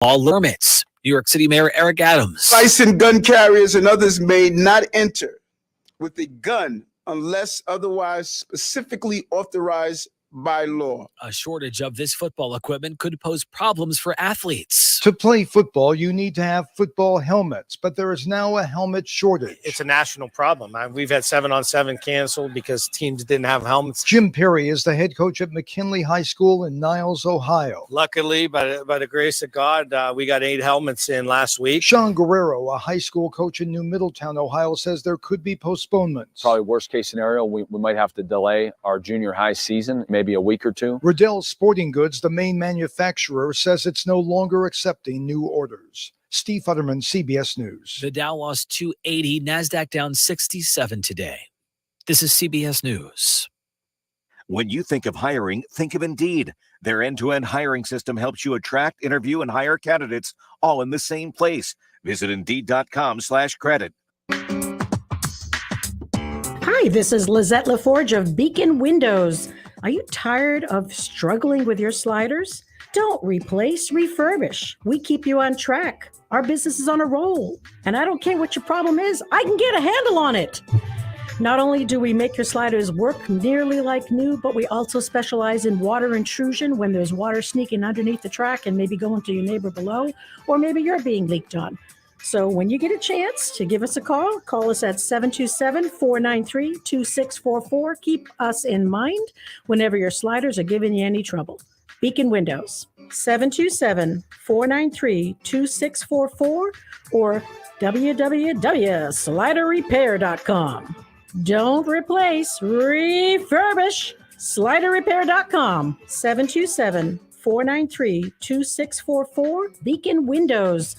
All permits. New York City Mayor Eric Adams. Licensed gun carriers and others may not enter with a gun unless otherwise specifically authorized by law. A shortage of this football equipment could pose problems for athletes. To play football, you need to have football helmets, but there is now a helmet shortage. It's a national problem. We've had 7-on-7 canceled because teams didn't have helmets. Jim Perry is the head coach at McKinley High School in Niles, Ohio. Luckily, by the grace of God, we got 8 helmets in last week. Sean Guerrero, a high school coach in New Middletown, Ohio, says there could be postponements. Probably worst case scenario, we might have to delay our junior high season, maybe a week or two. Riddell Sporting Goods, the main manufacturer, says it's no longer accepting new orders. Steve Futterman, CBS News. The Dow lost 280, NASDAQ down 67 today. This is CBS News. When you think of hiring, think of Indeed. Their end-to-end hiring system helps you attract, interview, and hire candidates all in the same place. Visit Indeed.com/credit. Hi, this is Lizette LaForge of Beacon Windows. Are you tired of struggling with your sliders? Don't replace, refurbish. We keep you on track. Our business is on a roll. And I don't care what your problem is, I can get a handle on it. Not only do we make your sliders work nearly like new, but we also specialize in water intrusion when there's water sneaking underneath the track and maybe going to your neighbor below, or maybe you're being leaked on. So when you get a chance to give us a call us at 727-493-2644. Keep us in mind whenever your sliders are giving you any trouble. Beacon Windows, 727-493-2644 or www.sliderrepair.com. Don't replace, refurbish. Sliderrepair.com, 727-493-2644. Beacon Windows.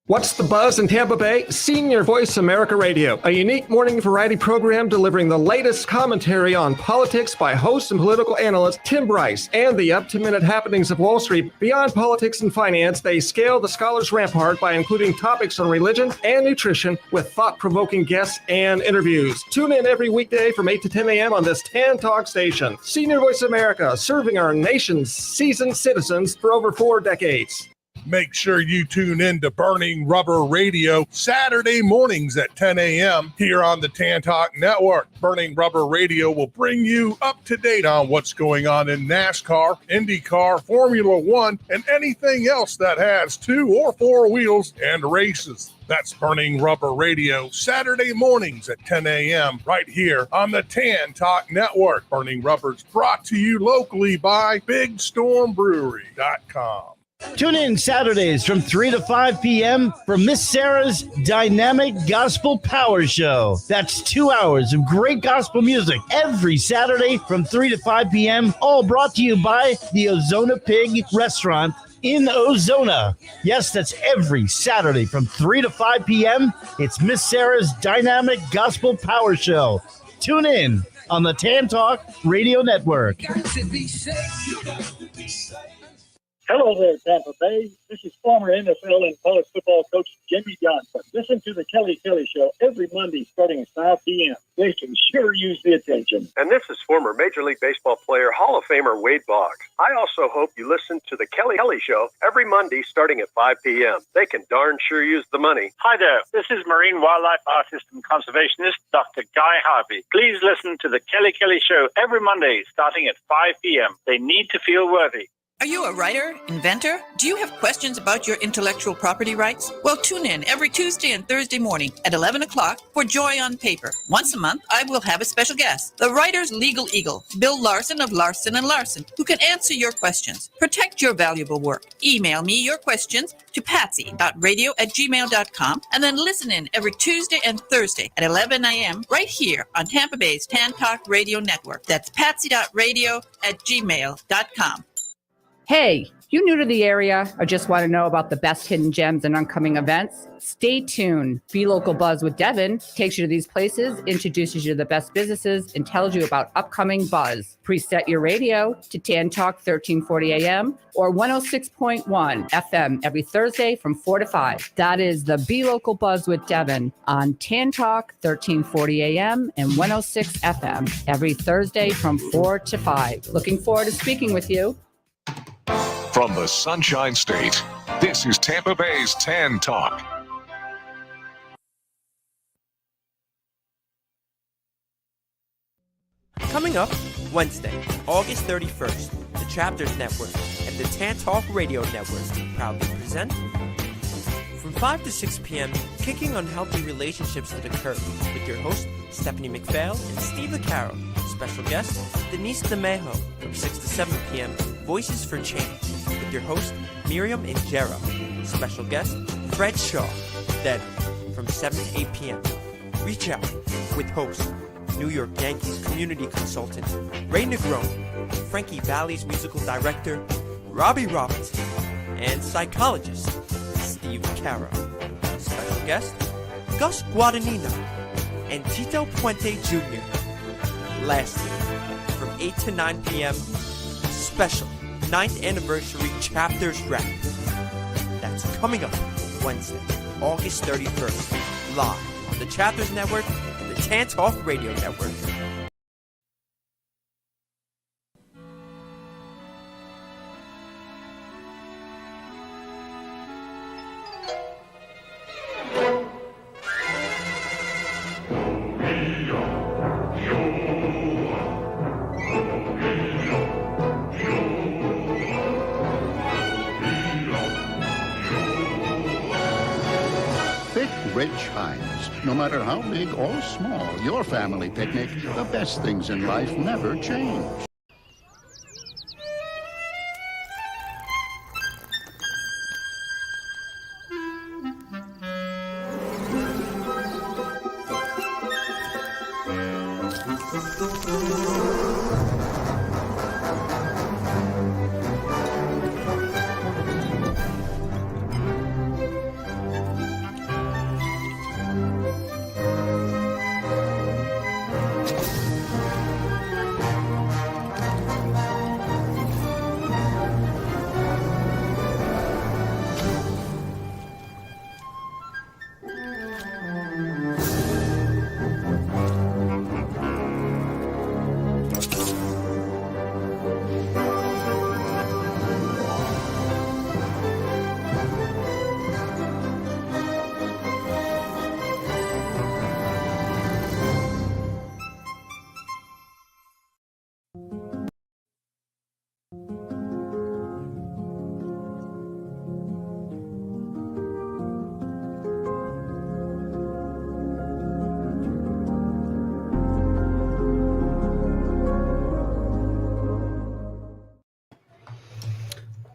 What's the buzz in Tampa Bay? Senior Voice America Radio, a unique morning variety program delivering the latest commentary on politics by host and political analyst Tim Bryce and the up-to-minute happenings of Wall Street. Beyond politics and finance, they scale the scholar's rampart by including topics on religion and nutrition with thought-provoking guests and interviews. Tune in every weekday from 8 to 10 a.m. on this Tan Talk station. Senior Voice America, serving our nation's seasoned citizens for over 4 decades. Make sure you tune in to Burning Rubber Radio Saturday mornings at 10 a.m. here on the Tan Talk Network. Burning Rubber Radio will bring you up to date on what's going on in NASCAR, IndyCar, Formula One, and anything else that has 2 or 4 wheels and races. That's Burning Rubber Radio Saturday mornings at 10 a.m. right here on the Tan Talk Network. Burning Rubber's brought to you locally by BigStormBrewery.com. Tune in Saturdays from 3 to 5 p.m. for Miss Sarah's Dynamic Gospel Power Show. That's 2 hours of great gospel music every Saturday from 3 to 5 p.m. All brought to you by the Ozona Pig Restaurant in Ozona. Yes, that's every Saturday from 3 to 5 p.m. It's Miss Sarah's Dynamic Gospel Power Show. Tune in on the Tan Talk Radio Network. Hello there, Tampa Bay. This is former NFL and college football coach Jimmy Johnson. Listen to the Kelly Show every Monday starting at 5 p.m. They can sure use the attention. And this is former Major League Baseball player, Hall of Famer Wade Boggs. I also hope you listen to the Kelly Show every Monday starting at 5 p.m. They can darn sure use the money. Hi there. This is marine wildlife artist and conservationist Dr. Guy Harvey. Please listen to the Kelly Show every Monday starting at 5 p.m. They need to feel worthy. Are you a writer, inventor? Do you have questions about your intellectual property rights? Well, tune in every Tuesday and Thursday morning at 11 o'clock for Joy on Paper. Once a month, I will have a special guest, the writer's legal eagle, Bill Larson of Larson & Larson, who can answer your questions. Protect your valuable work. Email me your questions to patsy.radio@gmail.com and then listen in every Tuesday and Thursday at 11 a.m. right here on Tampa Bay's Tan Talk Radio Network. That's patsy.radio@gmail.com. Hey, you new to the area or just want to know about the best hidden gems and upcoming events? Stay tuned. Be Local Buzz with Devin takes you to these places, introduces you to the best businesses, and tells you about upcoming buzz. Preset your radio to Tan Talk 1340 AM or 106.1 FM every Thursday from 4 to 5. That is the Be Local Buzz with Devin on Tan Talk 1340 AM and 106 FM every Thursday from 4 to 5. Looking forward to speaking with you. From the Sunshine State, this is Tampa Bay's Tan Talk. Coming up Wednesday, August 31st, the Chapters Network and the Tan Talk Radio Network proudly present from 5 to 6 p.m., Kicking Unhealthy Relationships to the Curb with your host, Stephanie McPhail and Steve Vaccaro. Special guest, Denise DeMejo from 6 to 7 p.m., Voices for Change with your host, Miriam Injera. Special guest, Fred Shaw. Then, from 7 to 8 p.m., Reach Out with host, New York Yankees community consultant, Ray Negron, Frankie Valli's musical director, Robbie Robinson, and psychologist, Steve Caro. Special guest, Gus Guadagnino and Tito Puente Jr. Lastly, from 8 to 9 p.m., special 9th anniversary Chapters Wrap. That's coming up Wednesday, August 31st, live on the Chapters Network and the Tan Talk Radio Network. Rich Heinz. No matter how big or small your family picnic, the best things in life never change.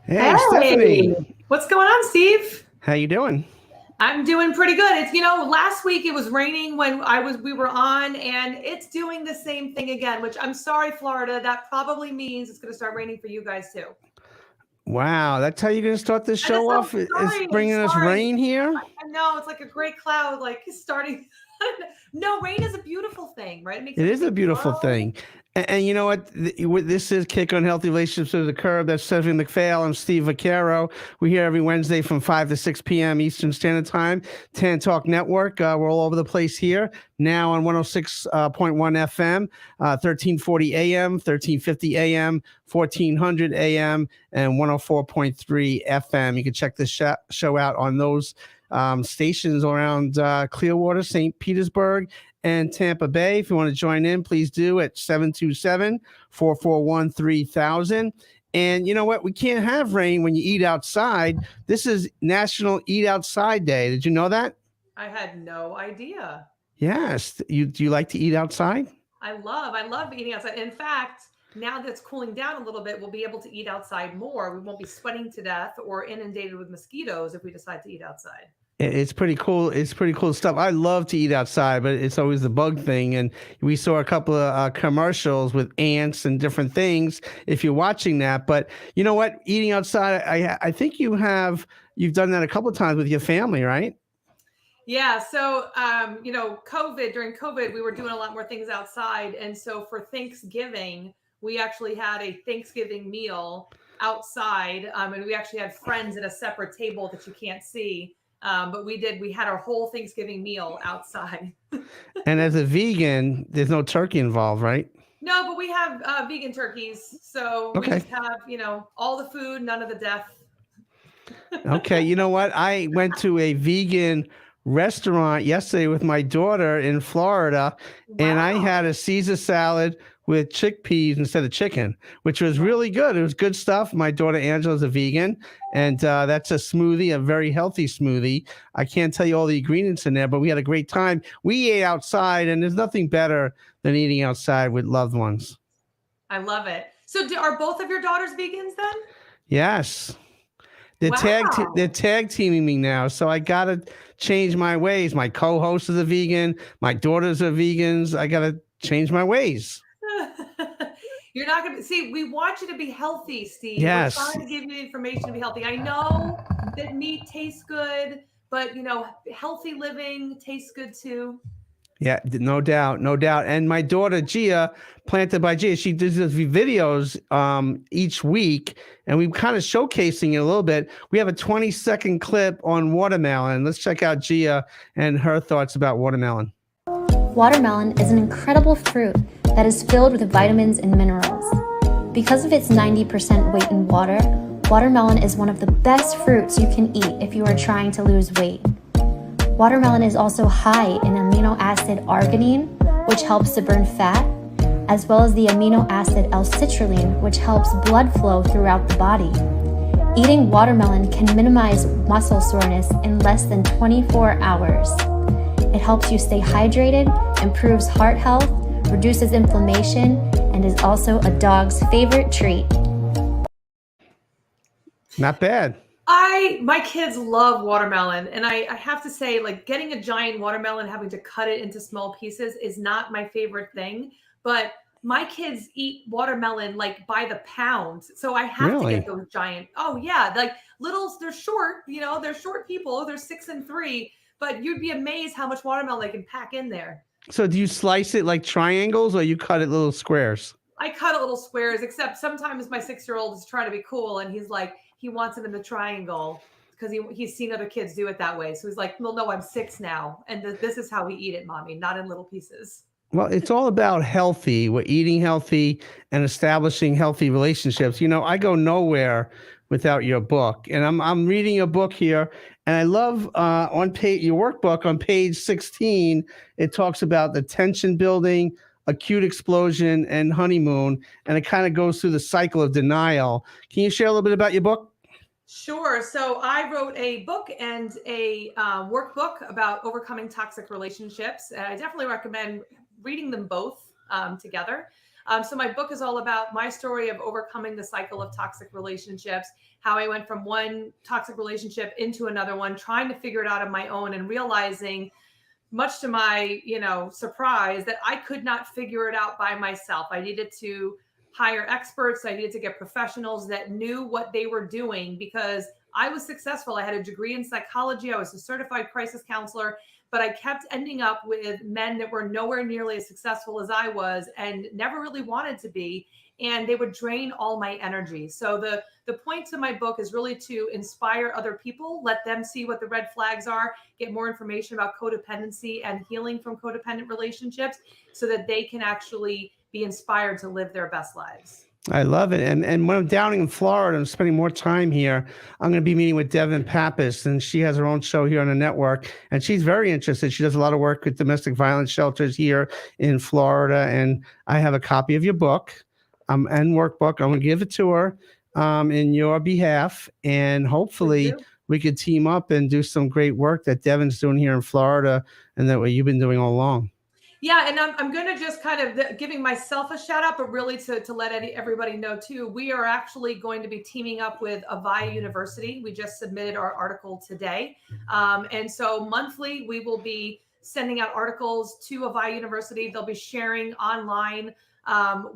Hey, Stephanie. What's going on, Steve? How you doing? I'm doing pretty good. It's, last week it was raining when we were on, and it's doing the same thing again, which I'm sorry, Florida. That probably means it's going to start raining for you guys too. Wow, that's how you're going to start this show off? It's bringing us rain here? I know, it's like a gray cloud, like starting. No, rain is a beautiful thing, right? It is a beautiful thing. And you know what? This is Kick on Healthy Relationships to the Curb. That's Stephanie McPhail. I'm Steve Vaccaro. We're here every Wednesday from 5 to 6 p.m. Eastern Standard Time. Tan Talk Network. We're all over the place here. Now on 106.1 FM, 1340 AM, 1350 AM, 1400 AM, and 104.3 FM. You can check this show out on those stations around Clearwater, St. Petersburg, and Tampa Bay. If you want to join in, please do at 727-441-3000. And you know what? We can't have rain when you eat outside. This is National Eat Outside Day. Did you know that? I had no idea. Yes. Do you like to eat outside? I love eating outside. In fact, now that it's cooling down a little bit, we'll be able to eat outside more. We won't be sweating to death or inundated with mosquitoes if we decide to eat outside. It's pretty cool. It's pretty cool stuff. I love to eat outside, but it's always the bug thing. And we saw a couple of commercials with ants and different things if you're watching that. But you know what? Eating outside, I think you've done that a couple of times with your family, right? Yeah. So, during COVID, we were doing a lot more things outside. And so for Thanksgiving, we actually had a Thanksgiving meal outside. And we actually had friends at a separate table that you can't see. But we had our whole Thanksgiving meal outside. And as a vegan, there's no turkey involved, right? No, but we have vegan turkeys. So we Okay. just have, all the food, none of the death. Okay, you know what? I went to a vegan restaurant yesterday with my daughter in Florida, and I had a Caesar salad with chickpeas instead of chicken, which was really good. It was good stuff. My daughter Angela's a vegan, and that's a smoothie, a very healthy smoothie. I can't tell you all the ingredients in there, but we had a great time. We ate outside, and there's nothing better than eating outside with loved ones. I love it. So are both of your daughters vegans then? Yes. They're tag teaming me now, so I gotta change my ways. My co-host is a vegan. My daughters are vegans. I gotta change my ways. You're not going to see, we want you to be healthy, Steve. Yes. We're trying to give you the information to be healthy. I know that meat tastes good, but healthy living tastes good too. Yeah, no doubt, no doubt. And my daughter Gia, Planted by Gia, she does these videos each week, and we're kind of showcasing it a little bit. We have a 20-second clip on watermelon. Let's check out Gia and her thoughts about watermelon. Watermelon is an incredible fruit that is filled with vitamins and minerals. Because of its 90% weight in water, watermelon is one of the best fruits you can eat if you are trying to lose weight. Watermelon is also high in amino acid arginine, which helps to burn fat, as well as the amino acid L-citrulline, which helps blood flow throughout the body. Eating watermelon can minimize muscle soreness in less than 24 hours. It helps you stay hydrated, improves heart health, reduces inflammation, and is also a dog's favorite treat. Not bad. My kids love watermelon, and I have to say, like, getting a giant watermelon, having to cut it into small pieces is not my favorite thing, but my kids eat watermelon like by the pound. So I have to get those giant. Oh yeah. Like littles, they're short, they're short people. They're 6 and 3, but you'd be amazed how much watermelon they can pack in there. So do you slice it like triangles, or you cut it little squares? I cut it little squares, except sometimes my 6-year-old is trying to be cool, and he's like, he wants it in the triangle because he's seen other kids do it that way. So he's like, well, no, I'm 6 now, and this is how we eat it, Mommy, not in little pieces. Well, it's all about healthy. We're eating healthy and establishing healthy relationships. I go nowhere without your book, and I'm reading a book here, and I love on your workbook on page 16. It talks about the tension building, acute explosion, and honeymoon, and it kind of goes through the cycle of denial. Can you share a little bit about your book? Sure. So I wrote a book and a workbook about overcoming toxic relationships. And I definitely recommend reading them both together. So my book is all about my story of overcoming the cycle of toxic relationships, how I went from one toxic relationship into another one, trying to figure it out on my own and realizing, much to my, surprise, that I could not figure it out by myself. I needed to hire experts. I needed to get professionals that knew what they were doing, because I was successful. I had a degree in psychology. I was a certified crisis counselor, but I kept ending up with men that were nowhere nearly as successful as I was and never really wanted to be. And they would drain all my energy. So the point to my book is really to inspire other people, let them see what the red flags are, get more information about codependency and healing from codependent relationships so that they can actually be inspired to live their best lives. I love it. And when I'm down in Florida, I'm spending more time here. I'm going to be meeting with Devin Pappas, and she has her own show here on the network, and she's very interested. She does a lot of work with domestic violence shelters here in Florida, and I have a copy of your book and workbook. I'm going to give it to her in your behalf, and hopefully we could team up and do some great work that Devin's doing here in Florida and that what you've been doing all along. Yeah, and I'm going to just kind of giving myself a shout out, but really to let everybody know too, we are actually going to be teaming up with Avaya University. We just submitted our article today. And so monthly, we will be sending out articles to Avaya University. They'll be sharing online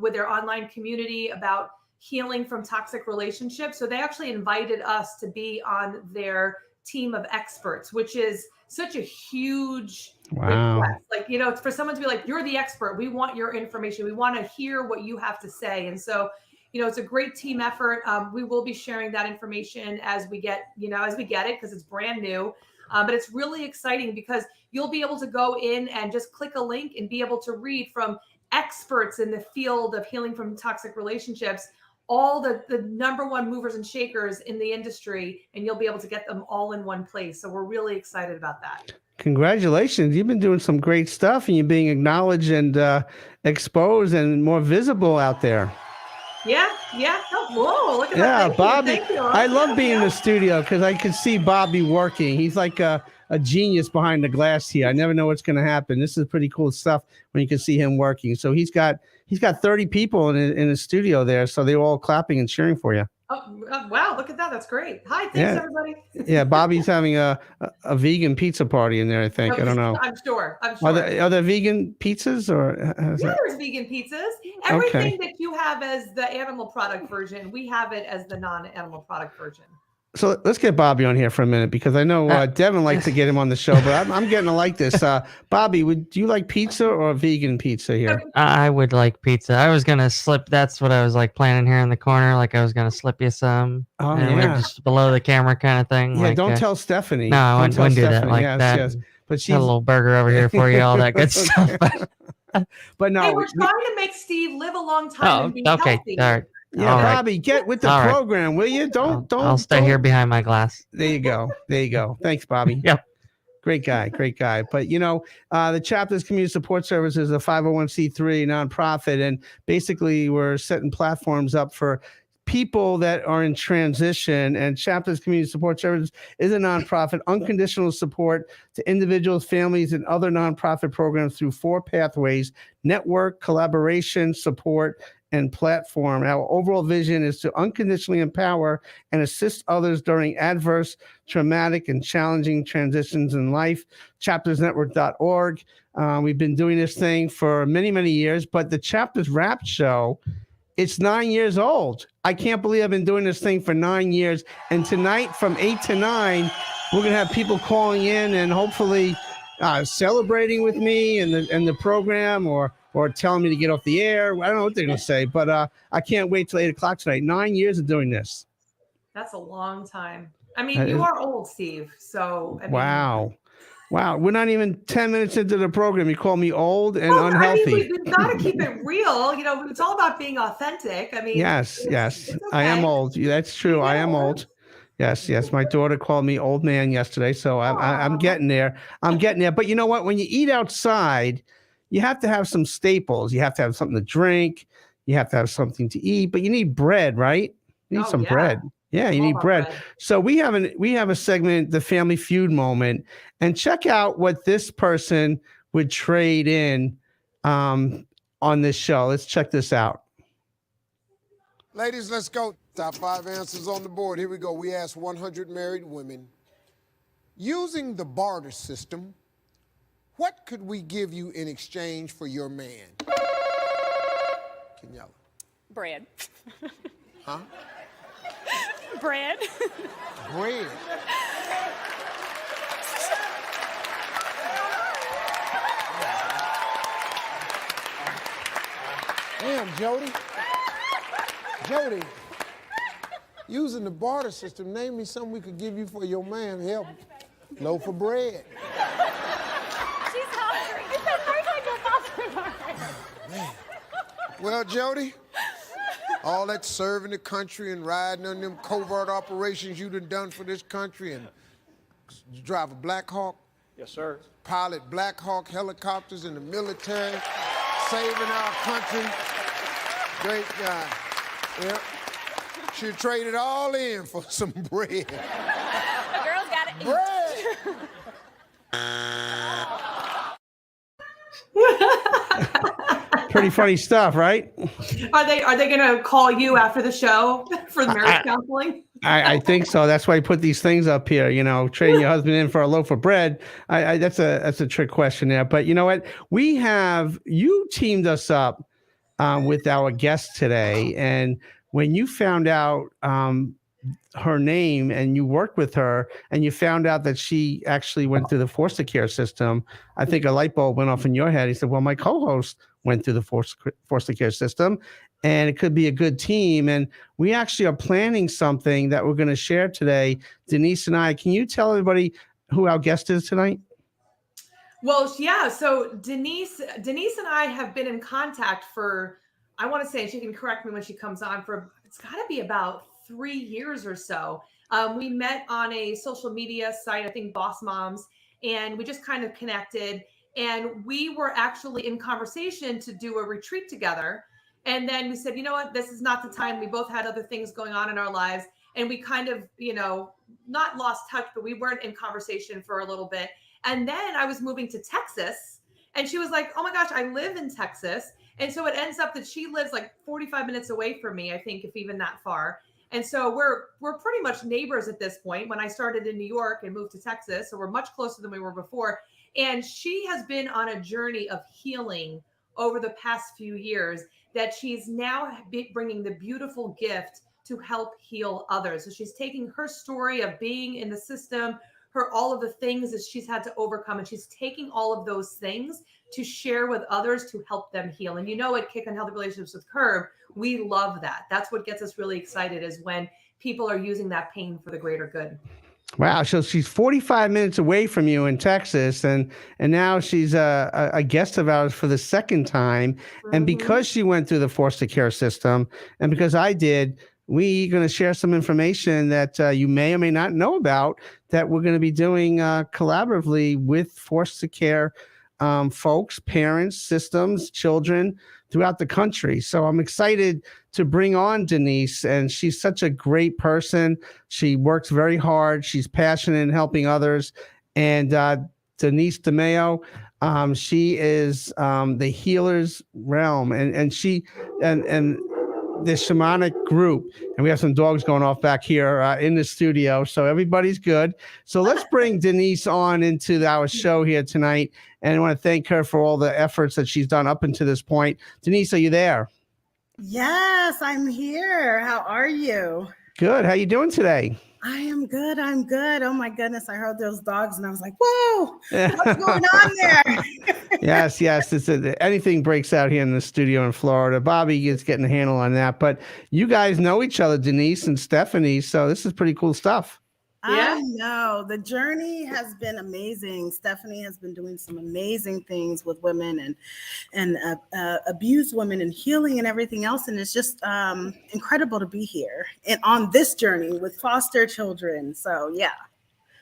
with their online community about healing from toxic relationships. So they actually invited us to be on their team of experts, which is such a huge request. Like, for someone to be like, you're the expert, we want your information, we want to hear what you have to say. And so, it's a great team effort. We will be sharing that information as we get it, because it's brand new. But it's really exciting because you'll be able to go in and just click a link and be able to read from experts in the field of healing from toxic relationships, all the number one movers and shakers in the industry, and you'll be able to get them all in one place. So we're really excited about that. Congratulations. You've been doing some great stuff, and you're being acknowledged and exposed and more visible out there. Yeah. Oh, whoa, look at that. Yeah, Thank Bobby. you. Thank you. I love being in the studio because I can see Bobby working. He's like a genius behind the glass here. I never know what's going to happen. This is pretty cool stuff when you can see him working. So he's got 30 people in his studio there. So they're all clapping and cheering for you. Oh, wow, look at that. That's great. Hi, thanks, everybody. Yeah, Bobby's having a vegan pizza party in there, I think. I don't know. I'm sure. Are there vegan pizzas or? Yeah, there's vegan pizzas. Everything that you have as the animal product version, we have it as the non-animal product version. So let's get Bobby on here for a minute because I know Devin likes to get him on the show, but I'm getting to like this. Bobby, do you like pizza or vegan pizza here? I would like pizza. I was gonna slip. That's what I was like planning here in the corner. Like I was gonna slip you some. Oh, we're just below the camera kind of thing. Yeah, like, don't tell Stephanie. No, I Don't wouldn't tell do that Stephanie. like that. Yes. But she's Got a little burger over here for you, all that good stuff. But no, Hey, we're trying to make Steve live a long time and be okay, healthy. all right. Yeah, All right. Bobby, get with the All right. program, will you? Don't. I'll stay here behind my glass. There you go. Thanks, Bobby. Yep. Great guy. But the Chapters Community Support Service is a 501c3 nonprofit, and basically we're setting platforms up for people that are in transition. And Chapters Community Support Service is a nonprofit, unconditional support to individuals, families, and other nonprofit programs through 4 pathways: network, collaboration, support, and platform. Our overall vision is to unconditionally empower and assist others during adverse, traumatic, and challenging transitions in life. Chaptersnetwork.org. We've been doing this thing for many, many years, but the Chapters Rap Show, it's 9 years old. I can't believe I've been doing this thing for 9 years. And tonight from 8 to 9, we're going to have people calling in and hopefully celebrating with me and the program or telling me to get off the air. I don't know what they're going to say, but I can't wait till 8 o'clock tonight. 9 years of doing this. That's a long time. I mean, you are old, Steve. So, I mean, Wow. We're not even 10 minutes into the program. You call me old and unhealthy. I mean, we've got to keep it real. It's all about being authentic. I mean, Yes. it's I am okay. old. That's true. I am old. Yes. My daughter called me old man yesterday, so I'm getting there. But you know what? When you eat outside, you have to have some staples. You have to have something to drink. You have to have something to eat. But you need bread, right? You need some bread. Yeah, you need bread. So we have a segment, the Family Feud moment, and check out what this person would trade in on this show. Let's check this out. Ladies, let's go. Top 5 answers on the board. Here we go. We asked 100 married women, using the barter system, what could we give you in exchange for your man? Kenyella. Bread. Huh? Bread. Bread. Damn, Jody. Jody, using the barter system, name me something we could give you for your man. Help. Loaf of bread. She's hungry. You said 3 times you're Man. Well, Jody, all that serving the country and riding on them covert operations you done for this country, and you drive a Black Hawk? Yes, sir. Pilot Black Hawk helicopters in the military, saving our country. Great guy. Yeah. Should trade it all in for some bread. A girl's got to eat. Bread. Pretty funny stuff, right? Are they going to call you after the show for the marriage counseling? I think so. That's why I put these things up here. Trading your husband in for a loaf of bread. That's a trick question there. But you know what? You teamed us up with our guest today, and when you found out her name and you worked with her and you found out that she actually went through the foster care system, I think a light bulb went off in your head. He said, well, my co-host went through the foster care system and it could be a good team. And we actually are planning something that we're going to share today, Denise and I. Can you tell everybody who our guest is tonight? Well, yeah. So Denise and I have been in contact for, I want to say, she can correct me when she comes on, for it's got to be about 3 years or so. We met on a social media site, I think Boss Moms, and we just kind of connected. And we were actually in conversation to do a retreat together. And then we said, you know what, this is not the time. We both had other things going on in our lives. And we kind of, not lost touch, but we weren't in conversation for a little bit. And then I was moving to Texas, and she was like, oh my gosh, I live in Texas. And so it ends up that she lives like 45 minutes away from me, I think, if even that far. And so we're pretty much neighbors at this point. When I started in New York and moved to Texas, so we're much closer than we were before. And she has been on a journey of healing over the past few years that she's now bringing the beautiful gift to help heal others. So she's taking her story of being in the system, all of the things that she's had to overcome, and she's taking all of those things to share with others to help them heal. And at Kick on Healthy Relationships with Curb, we love that. That's what gets us really excited, is when people are using that pain for the greater good. Wow. So she's 45 minutes away from you in Texas, and now she's a guest of ours for the second time. And because she went through the foster care system, and because I did, we're going to share some information that you may or may not know about, that we're going to be doing collaboratively with foster care folks, parents, systems, children throughout the country. So I'm excited to bring on Denise, and she's such a great person. She works very hard. She's passionate in helping others. And Denise DeMeo, she is the Healer's Realm, and she and the Shamanic group, and we have some dogs going off back here in the studio, so everybody's good. So let's bring Denise on into our show here tonight, and I want to thank her for all the efforts that she's done up until this point. Denise, are you there? Yes, I'm here. How are you? Good. How you doing today? I am good. I'm good. Oh my goodness. I heard those dogs and I was like, whoa, what's going on there? Yes. Anything breaks out here in the studio in Florida. Bobby is getting a handle on that. But you guys know each other, Denise and Stephanie. So this is pretty cool stuff. Yeah. I know. The journey has been amazing. Stephanie has been doing some amazing things with women and abused women and healing and everything else. And it's just incredible to be here and on this journey with foster children. So, yeah.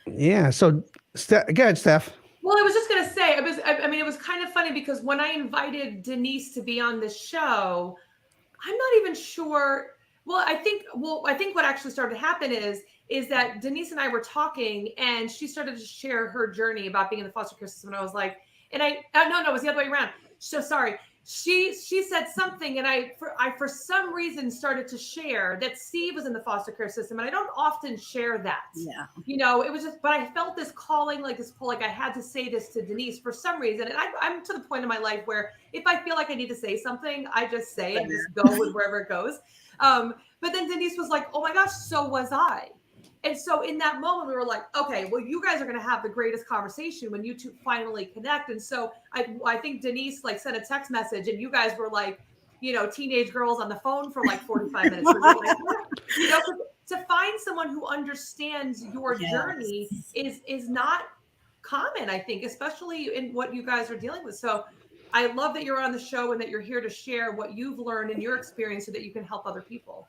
Yeah. So, go ahead, Steph. Well, I was just going to say, it was kind of funny because when I invited Denise to be on this show, I'm not even sure. Well, I think what actually started to happen is that Denise and I were talking, and she started to share her journey about being in the foster care system. And I was like, no, it was the other way around. So sorry. She said something, and I for some reason started to share that Steve was in the foster care system, and I don't often share that. Yeah. It was just, but I felt this calling, like this pull, like I had to say this to Denise for some reason. And I'm to the point in my life where if I feel like I need to say something, I just say it and just go with wherever it goes. But then Denise was like, oh my gosh, so was I. And so in that moment, we were like, okay, well, you guys are going to have the greatest conversation when you two finally connect. And so I think Denise sent a text message, and you guys were like, teenage girls on the phone for like 45 minutes. To find someone who understands your journey is not common, I think, especially in what you guys are dealing with. So I love that you're on the show and that you're here to share what you've learned and your experience so that you can help other people.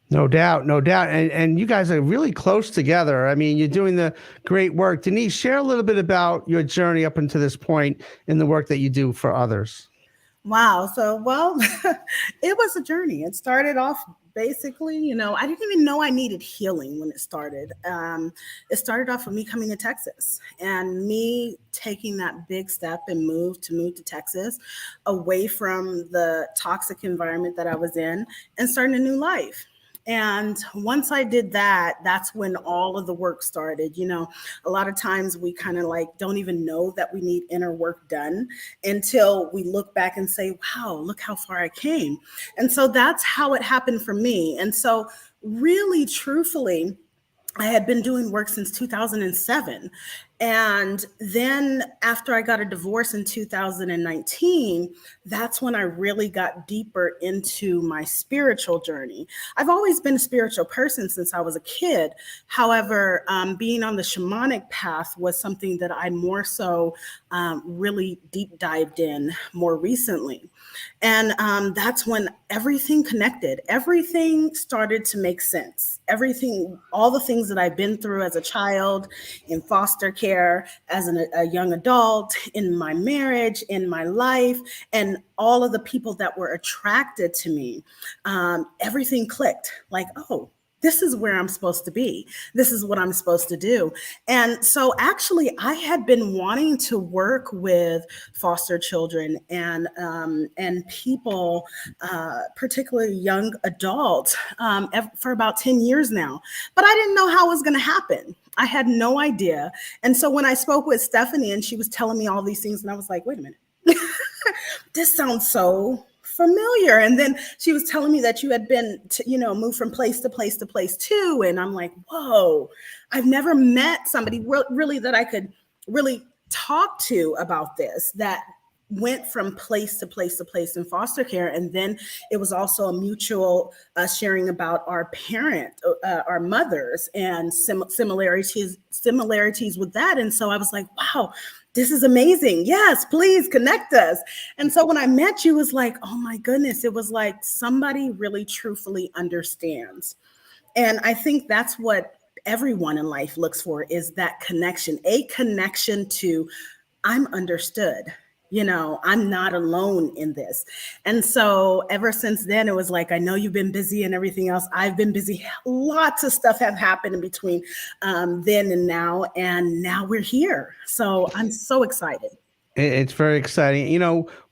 No doubt. And you guys are really close together. I mean, you're doing the great work. Denise, share a little bit about your journey up until this point in the work that you do for others. Wow. So, it was a journey. It started off basically, I didn't even know I needed healing when it started. It started off with me coming to Texas and me taking that big step and move to Texas, away from the toxic environment that I was in and starting a new life. And once I did that, that's when all of the work started. A lot of times we kind of don't even know that we need inner work done until we look back and say, wow, look how far I came. And so that's how it happened for me. And so really, truthfully, I had been doing work since 2007. And then after I got a divorce in 2019, that's when I really got deeper into my spiritual journey. I've always been a spiritual person since I was a kid. However, being on the shamanic path was something that I more so really deep dived in more recently. And that's when everything connected. Everything started to make sense. Everything, all the things that I've been through as a child, in foster care, as a young adult, in my marriage, in my life, and all of the people that were attracted to me, everything clicked. Like, oh, this is where I'm supposed to be. This is what I'm supposed to do. And so actually I had been wanting to work with foster children and people, particularly young adults, for about 10 years now, but I didn't know how it was going to happen. I had no idea. And so when I spoke with Stephanie and she was telling me all these things, and I was like, wait a minute, this sounds so familiar. And then she was telling me that you had been, moved from place to place to place too. And I'm like, whoa, I've never met somebody really that I could really talk to about this, that went from place to place to place in foster care. And then it was also a mutual sharing about our our mothers, and similarities with that. And so I was like, wow, this is amazing. Yes, please connect us. And so when I met you, it was like, oh my goodness, it was like somebody really truthfully understands. And I think that's what everyone in life looks for, is that connection, a connection to, I'm understood. I'm not alone in this. And so ever since then, it was like, I know you've been busy and everything else. I've been busy. Lots of stuff have happened in between then and now. And now we're here. So I'm so excited. It's very exciting.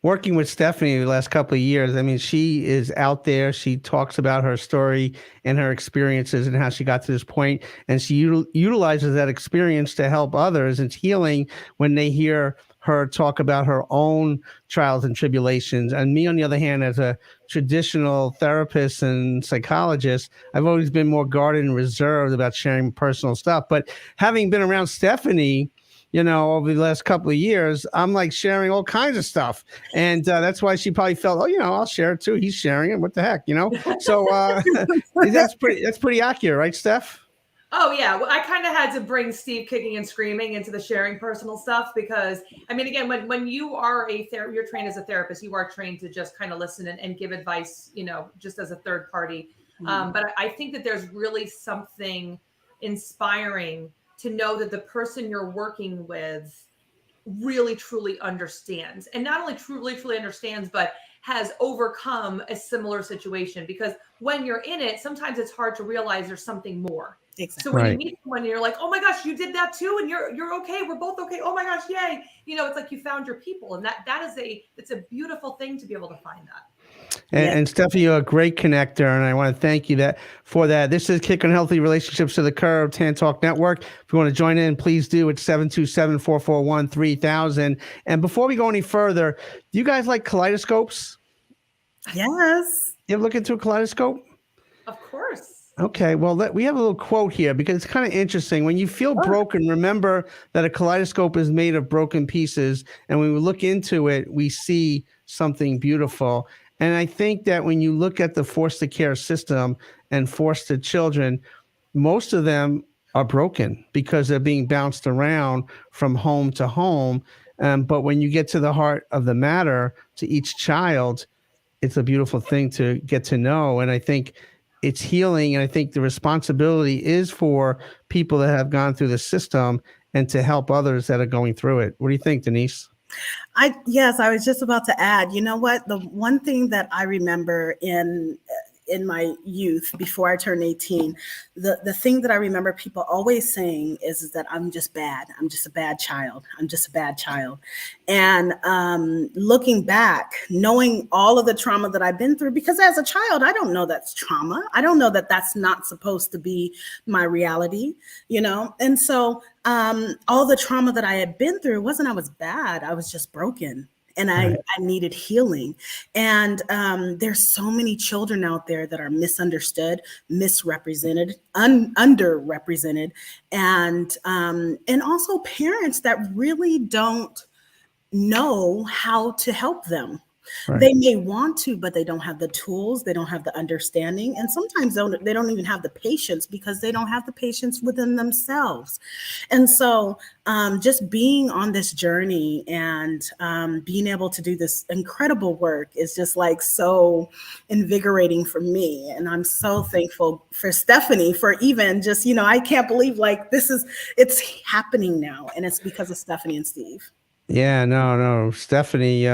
Working with Stephanie the last couple of years, I mean, she is out there. She talks about her story and her experiences and how she got to this point. And she utilizes that experience to help others. It's healing when they hear her talk about her own trials and tribulations. And me, on the other hand, as a traditional therapist and psychologist, I've always been more guarded and reserved about sharing personal stuff. But having been around Stephanie, over the last couple of years, I'm like sharing all kinds of stuff. And that's why she probably felt, I'll share it too. He's sharing it. What the heck, So that's pretty accurate, right, Steph? Oh yeah, well, I kind of had to bring Steve kicking and screaming into the sharing personal stuff, because I mean, again, when you are you're trained as a therapist, you are trained to just kind of listen and give advice, just as a third party. But I think that there's really something inspiring to know that the person you're working with really truly understands, and not only truly understands, but has overcome a similar situation. Because when you're in it, sometimes it's hard to realize there's something more. Exactly. So when you meet someone, you're like, oh my gosh, you did that too, and you're okay. We're both okay. Oh my gosh, yay! It's like you found your people, and it's a beautiful thing to be able to find that. And Stephanie, you're a great connector, and I want to thank you for that. This is Kicking Healthy Relationships to the Curb, Tan Talk Network. If you want to join in, please do. It's 727-441-3000. And before we go any further, do you guys like kaleidoscopes? Yes. You ever look into a kaleidoscope? Of course. Okay, well, we have a little quote here because it's kind of interesting. When you feel broken, remember that a kaleidoscope is made of broken pieces. And when we look into it, we see something beautiful. And I think that when you look at the foster care system and foster children, most of them are broken because they're being bounced around from home to home. But when you get to the heart of the matter, to each child, it's a beautiful thing to get to know. And I think it's healing. And I think the responsibility is for people that have gone through the system and to help others that are going through it. What do you think, Denise? Yes, I was just about to add, you know what? The one thing that I remember in my youth, before I turned 18, the thing that I remember people always saying is that I'm just bad. I'm just a bad child. I'm just a bad child. And looking back, knowing all of the trauma that I've been through, because as a child, I don't know that's trauma. I don't know that that's not supposed to be my reality, And so all the trauma that I had been through wasn't I was bad. I was just broken. and I needed healing. And there's so many children out there that are misunderstood, misrepresented, underrepresented, and also parents that really don't know how to help them. Right. They may want to, but they don't have the tools, they don't have the understanding, and sometimes they don't even have the patience because they don't have the patience within themselves. And so just being on this journey and being able to do this incredible work is just like so invigorating for me. And I'm so thankful for Stephanie for even just, I can't believe like it's happening now. And it's because of Stephanie and Steve. Yeah, no, Stephanie,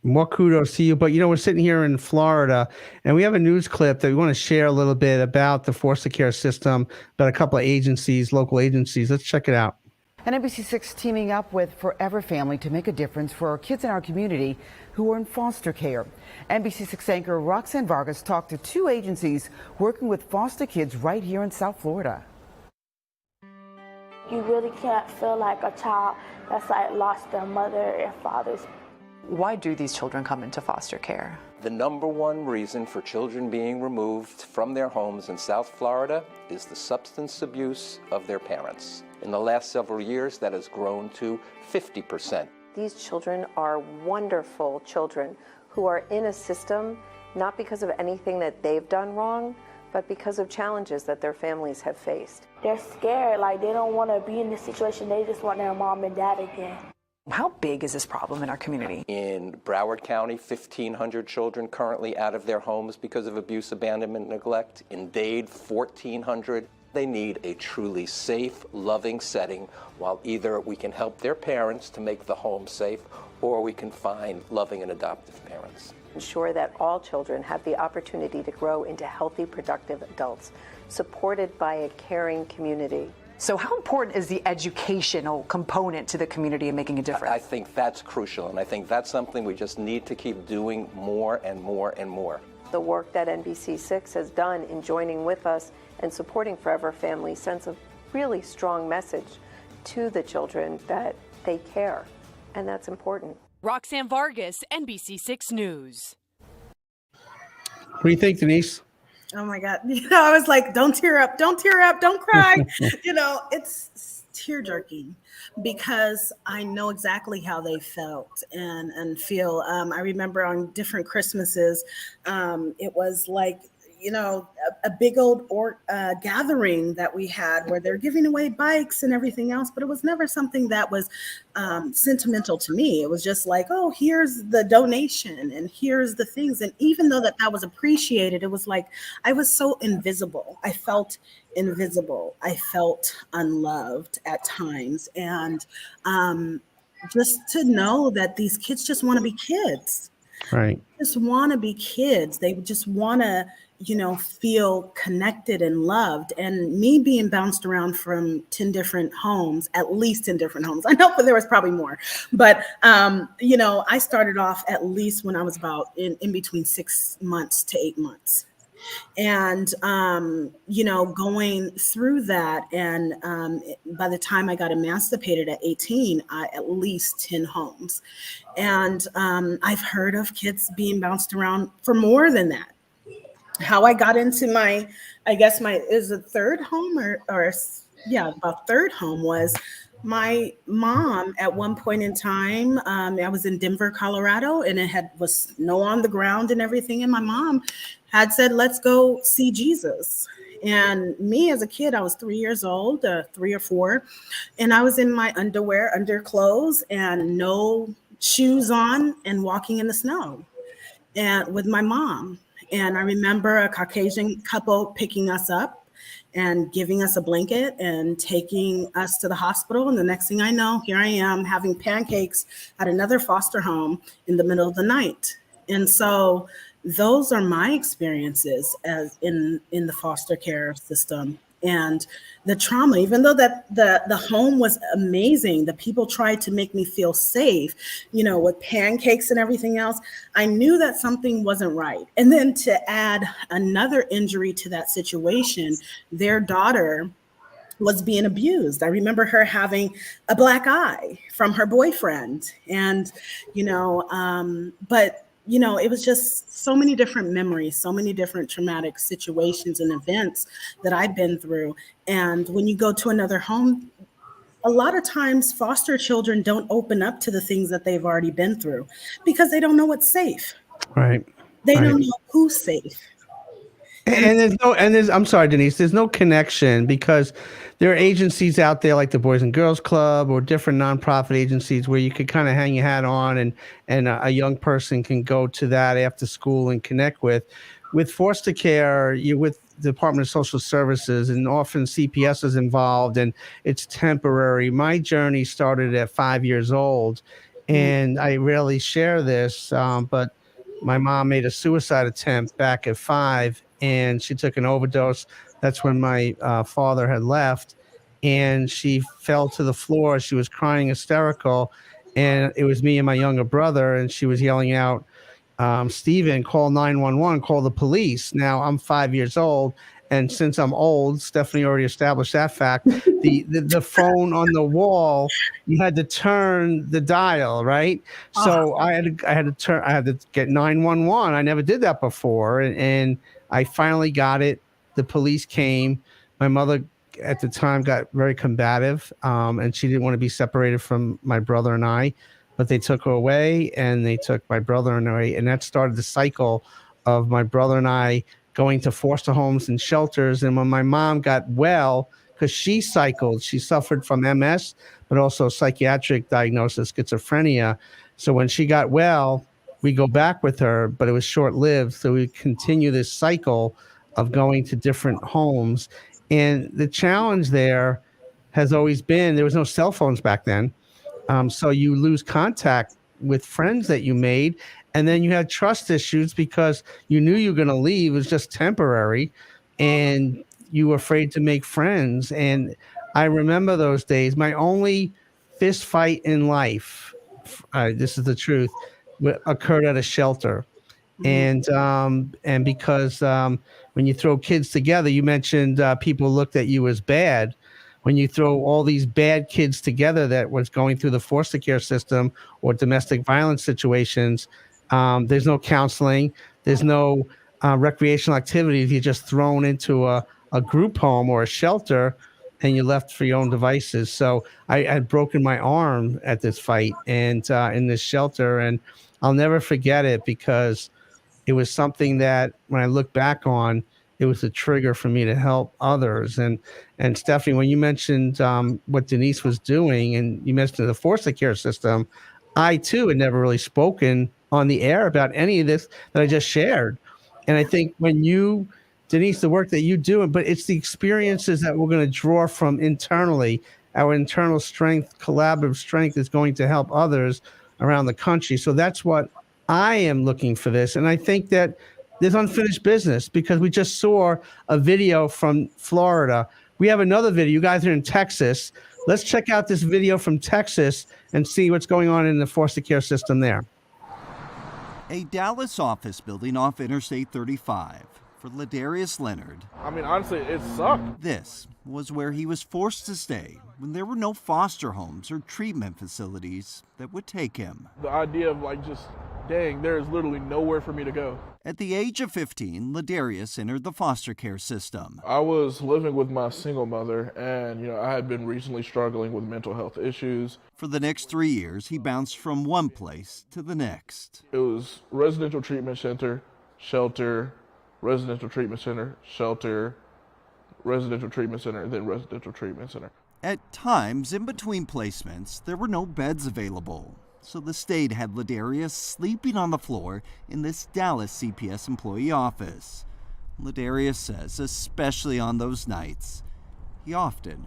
more kudos to you. But, we're sitting here in Florida, and we have a news clip that we want to share a little bit about the foster care system, about a couple of agencies, local agencies. Let's check it out. And NBC6 teaming up with Forever Family to make a difference for our kids in our community who are in foster care. NBC6 anchor Roxanne Vargas talked to two agencies working with foster kids right here in South Florida. You really can't feel like a child that's like lost their mother and fathers. Why do these children come into foster care? The number one reason for children being removed from their homes in South Florida is the substance abuse of their parents. In the last several years, that has grown to 50%. These children are wonderful children who are in a system not because of anything that they've done wrong, but because of challenges that their families have faced. They're scared, like they don't want to be in this situation. They just want their mom and dad again. How big is this problem in our community? In Broward County, 1,500 children currently out of their homes because of abuse, abandonment, neglect. In Dade, 1,400. They need a truly safe, loving setting while either we can help their parents to make the home safe or we can find loving and adoptive parents. Ensure that all children have the opportunity to grow into healthy, productive adults, supported by a caring community. So how important is the educational component to the community in making a difference? I think that's crucial, and I think that's something we just need to keep doing more and more and more. The work that NBC6 has done in joining with us and supporting Forever Family sends a really strong message to the children that they care, and that's important. Roxanne Vargas, NBC6 News. What do you think, Denise? Oh my God. I was like, don't tear up, don't cry. It's tear jerking because I know exactly how they felt and feel. I remember on different Christmases, it was like, a big old gathering that we had where they're giving away bikes and everything else, but it was never something that was sentimental to me. It was just like, oh, here's the donation and here's the things. And even though that was appreciated, it was like, I was so invisible. I felt invisible. I felt unloved at times. And just to know that these kids just want to be kids. Right. Just want to be kids. They just want to, feel connected and loved. And me being bounced around from 10 different homes, at least 10 different homes. I know, but there was probably more. But, I started off at least when I was about in between 6 months to 8 months. And, going through that. And by the time I got emancipated at 18, at least 10 homes. And I've heard of kids being bounced around for more than that. How I got into is a third home about third home was my mom at one point in time. I was in Denver, Colorado, and it was snow on the ground and everything. And my mom had said, let's go see Jesus. And me as a kid, I was 3 years old, 3 or 4, and I was in my underclothes and no shoes on and walking in the snow and with my mom. And I remember a Caucasian couple picking us up and giving us a blanket and taking us to the hospital. And the next thing I know, here I am having pancakes at another foster home in the middle of the night. And so those are my experiences as in the foster care system. And the trauma, even though that the home was amazing, the people tried to make me feel safe, with pancakes and everything else, I knew that something wasn't right. And then to add another injury to that situation, their daughter was being abused. I remember her having a black eye from her boyfriend. And, but it was just so many different memories, so many different traumatic situations and events that I've been through. And when you go to another home, a lot of times foster children don't open up to the things that they've already been through because they don't know what's safe. Right. They right. don't know who's safe. I'm sorry, Denise, there's no connection because there are agencies out there like the Boys and Girls Club or different nonprofit agencies where you could kind of hang your hat on and a young person can go to that after school and connect with. With foster care, you're with the Department of Social Services and often CPS is involved and it's temporary. My journey started at 5 years old and I rarely share this, but my mom made a suicide attempt back at 5 and she took an overdose. That's when my father had left and she fell to the floor. She was crying hysterical and it was me and my younger brother and she was yelling out, Steven, call 911, call the police. Now I'm 5 years old. And since I'm old, Stephanie already established that fact. The phone on the wall, you had to turn the dial, right? So I had to get 911. I never did that before, and I finally got it. The police came. My mother at the time got very combative, and she didn't want to be separated from my brother and I. But they took her away, and they took my brother and I, and that started the cycle of my brother and I going to foster homes and shelters. And when my mom got well, because she cycled, she suffered from MS, but also psychiatric diagnosis, schizophrenia. So when she got well, we go back with her, but it was short-lived. So we continue this cycle of going to different homes. And the challenge there has always been, there was no cell phones back then. So you lose contact with friends that you made. And then you had trust issues because you knew you were going to leave. It was just temporary. And you were afraid to make friends. And I remember those days. My only fist fight in life, this is the truth, occurred at a shelter. And because when you throw kids together, you mentioned people looked at you as bad. When you throw all these bad kids together that was going through the foster care system or domestic violence situations, there's no counseling, there's no recreational activities. You're just thrown into a group home or a shelter and you're left for your own devices. So I had broken my arm at this fight and in this shelter, and I'll never forget it because it was something that when I look back on, it was a trigger for me to help others. And Stephanie, when you mentioned what Denise was doing and you mentioned the foster care system, I too had never really spoken on the air about any of this that I just shared. And I think when you, Denise, the work that you do, but it's the experiences that we're going to draw from internally. Our internal strength, collaborative strength is going to help others around the country. So that's what I am looking for this. And I think that there's unfinished business because we just saw a video from Florida. We have another video. You guys are in Texas. Let's check out this video from Texas and see what's going on in the foster care system there. A Dallas office building off Interstate 35 for Ladarius Leonard. I mean, honestly, it sucked. This was where he was forced to stay when there were no foster homes or treatment facilities that would take him. The idea of just, dang, there is literally nowhere for me to go. At the age of 15, Ladarius entered the foster care system. I was living with my single mother, and, I had been recently struggling with mental health issues. For the next 3 years, he bounced from one place to the next. It was residential treatment center, shelter, residential treatment center, shelter, residential treatment center, and then residential treatment center. At times, in between placements, there were no beds available. So the state had Ladarius sleeping on the floor in this Dallas CPS employee office. Ladarius says, especially on those nights, he often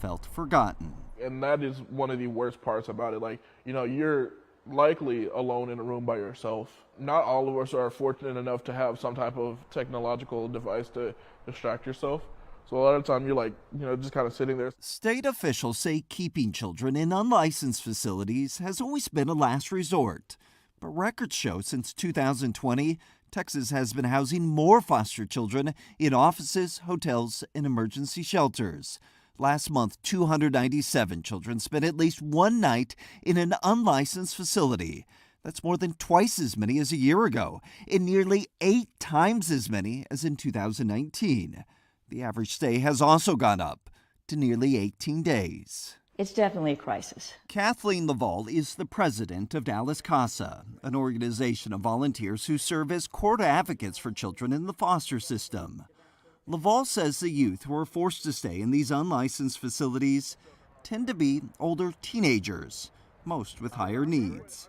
felt forgotten. And that is one of the worst parts about it. You're likely alone in a room by yourself. Not all of us are fortunate enough to have some type of technological device to distract yourself. So a lot of the time you're just kind of sitting there. State officials say keeping children in unlicensed facilities has always been a last resort. But records show since 2020, Texas has been housing more foster children in offices, hotels, and emergency shelters. Last month, 297 children spent at least one night in an unlicensed facility. That's more than twice as many as a year ago, and nearly 8 times as many as in 2019. The average stay has also gone up to nearly 18 days. It's definitely a crisis. Kathleen Laval is the president of Dallas CASA, an organization of volunteers who serve as court advocates for children in the foster system. Laval says the youth who are forced to stay in these unlicensed facilities tend to be older teenagers, most with higher needs.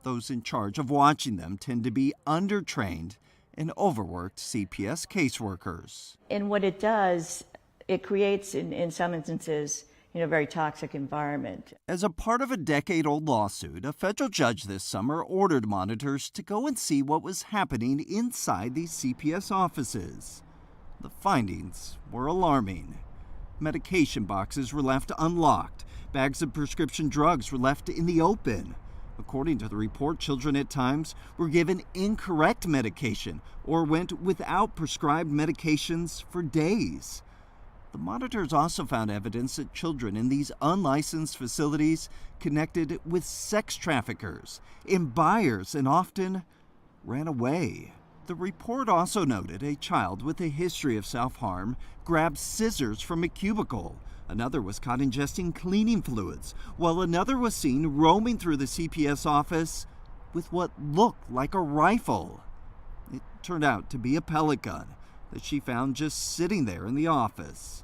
Those in charge of watching them tend to be undertrained and overworked CPS caseworkers. And what it does, it creates, in some instances, a very toxic environment. As a part of a decade-old lawsuit, a federal judge this summer ordered monitors to go and see what was happening inside these CPS offices. The findings were alarming. Medication boxes were left unlocked. Bags of prescription drugs were left in the open. According to the report, children at times were given incorrect medication or went without prescribed medications for days. The monitors also found evidence that children in these unlicensed facilities connected with sex traffickers and buyers and often ran away. The report also noted a child with a history of self-harm grabbed scissors from a cubicle. Another was caught ingesting cleaning fluids, while another was seen roaming through the CPS office with what looked like a rifle. It turned out to be a pellet gun that she found just sitting there in the office.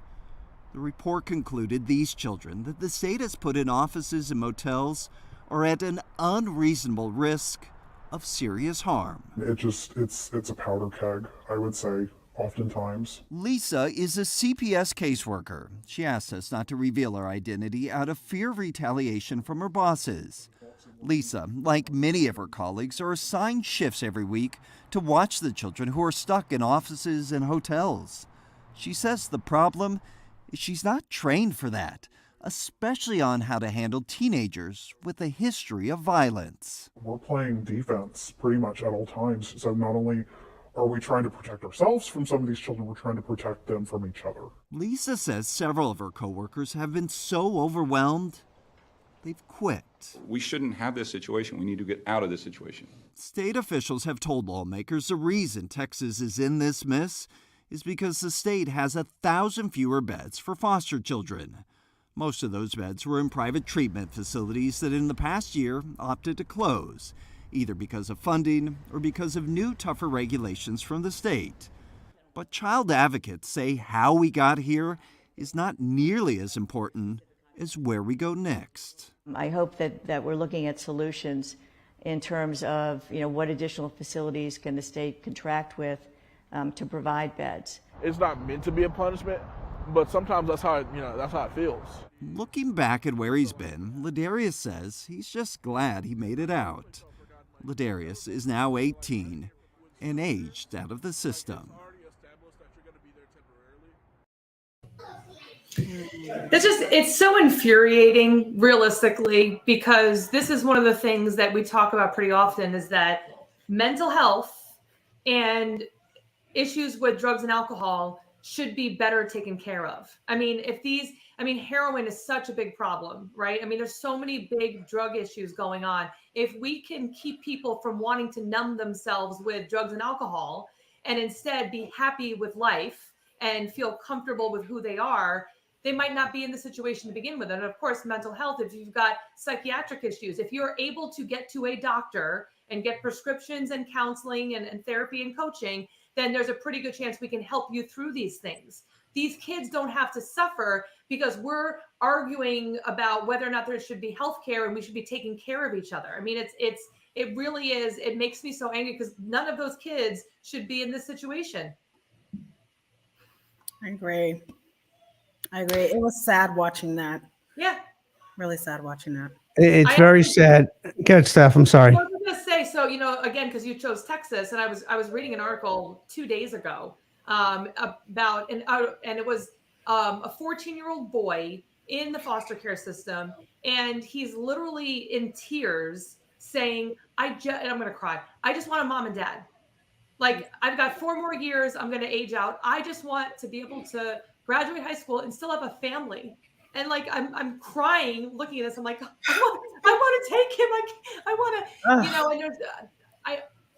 The report concluded these children that the state has put in offices and motels are at an unreasonable risk of serious harm. It's a powder keg, I would say. Oftentimes. Lisa is a CPS caseworker. She asked us not to reveal her identity out of fear of retaliation from her bosses. Lisa, like many of her colleagues, are assigned shifts every week to watch the children who are stuck in offices and hotels. She says the problem is she's not trained for that, especially on how to handle teenagers with a history of violence. We're playing defense pretty much at all times, so not only are we trying to protect ourselves from some of these children, we're trying to protect them from each other. Lisa says several of her coworkers have been so overwhelmed, they've quit. We shouldn't have this situation. We need to get out of this situation. State officials have told lawmakers the reason Texas is in this mess is because the state has 1,000 fewer beds for foster children. Most of those beds were in private treatment facilities that in the past year opted to close, either because of funding or because of new, tougher regulations from the state. But child advocates say how we got here is not nearly as important as where we go next. I hope that we're looking at solutions in terms of, what additional facilities can the state contract with to provide beds. It's not meant to be a punishment, but sometimes that's how it feels. Looking back at where he's been, Ladarius says he's just glad he made it out. Ladarius is now 18 and aged out of the system. It's so infuriating, realistically, because this is one of the things that we talk about pretty often is that mental health and issues with drugs and alcohol should be better taken care of. Heroin is such a big problem, right? There's so many big drug issues going on. If we can keep people from wanting to numb themselves with drugs and alcohol and instead be happy with life and feel comfortable with who they are, they might not be in the situation to begin with. And of course, mental health, if you've got psychiatric issues, if you're able to get to a doctor and get prescriptions and counseling and therapy and coaching, then there's a pretty good chance we can help you through these things. These kids don't have to suffer because we're arguing about whether or not there should be health care and we should be taking care of each other. It really is. It makes me so angry because none of those kids should be in this situation. I agree. It was sad watching that. Yeah. Really sad watching that. It's very sad. Good stuff. I'm sorry. I was going to say, so, again, because you chose Texas, and I was reading an article 2 days ago about, and it was a 14-year-old boy in the foster care system, and he's literally in tears saying, and I'm going to cry, I just want a mom and dad. Like, I've got 4 more years. I'm going to age out. I just want to be able to graduate high school, and still have a family. And like I'm crying looking at this. I'm like, I want to take him. I want to, you know. And there's,